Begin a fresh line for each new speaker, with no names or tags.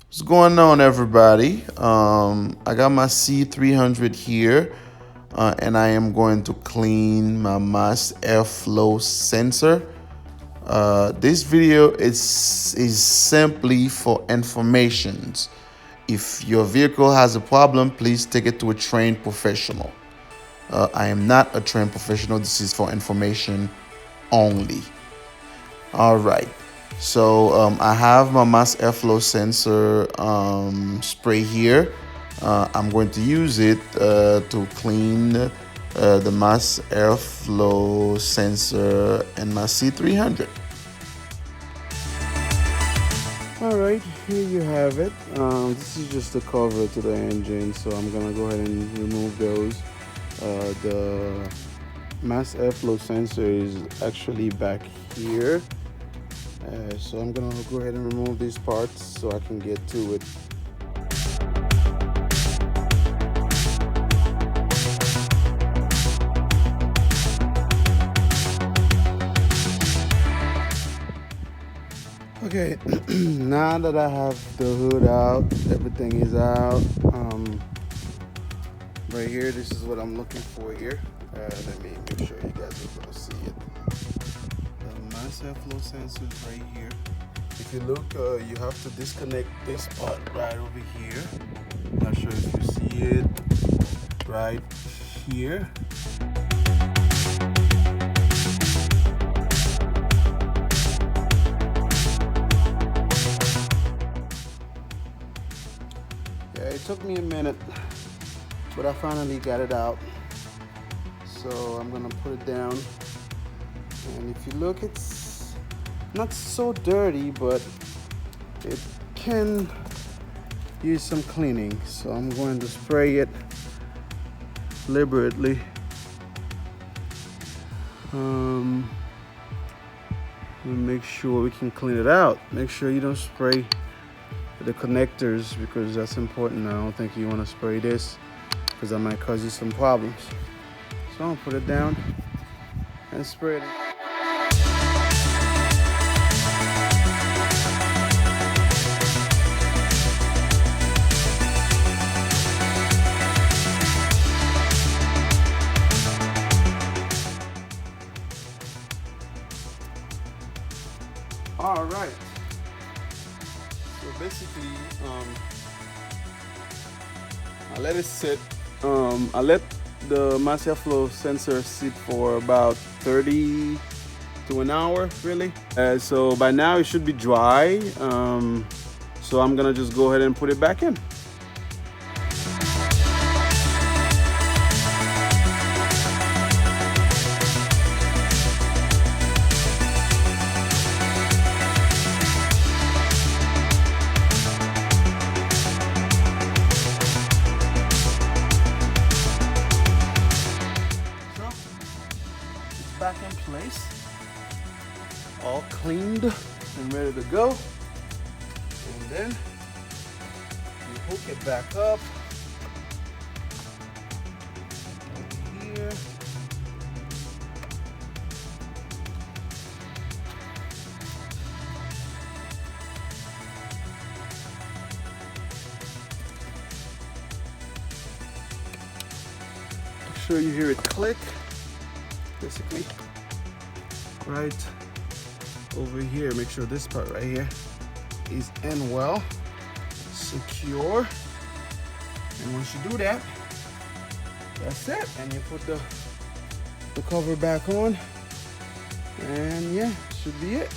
What's going on, everybody? I got my C300 here, and I am going to clean my mass airflow sensor. This video is simply for informations. If your vehicle has a problem, please take it to a trained professional. I am not a trained professional. This is for information only. All right. So I have my mass airflow sensor spray here. I'm going to use it to clean the mass airflow sensor in my C300. All right, here you have it. This is just a cover to the engine, so I'm gonna go ahead and remove those. The mass airflow sensor is actually back here. So I'm gonna go ahead and remove these parts so I can get to it. Okay, now that I have the hood out, everything is out. Right here, this is what I'm looking for here. Let me make sure you guys are gonna see it. The mass airflow sensor is right here. If you look, you have to disconnect this part right over here. Not sure if you see it right here. Yeah, it took me a minute, but I finally got it out. So I'm gonna put it down. And if you look, it's not so dirty, but it can use some cleaning. So I'm going to spray it liberally. And make sure we can clean it out. Make sure you don't spray the connectors because that's important. I don't think you want to spray this because that might cause you some problems. So I'll put it down and spray it. All right. So basically, I let it sit. I let the mass airflow sensor sit for about 30 to an hour, really. So by now it should be dry. So I'm gonna just go ahead and put it back in. Back in place, all cleaned and ready to go. And then you hook it back up here. Make sure you hear it click. Basically right over here. Make sure this part right here is in well, secure. And once you do that, that's it. And you put the cover back on, and yeah, should be it.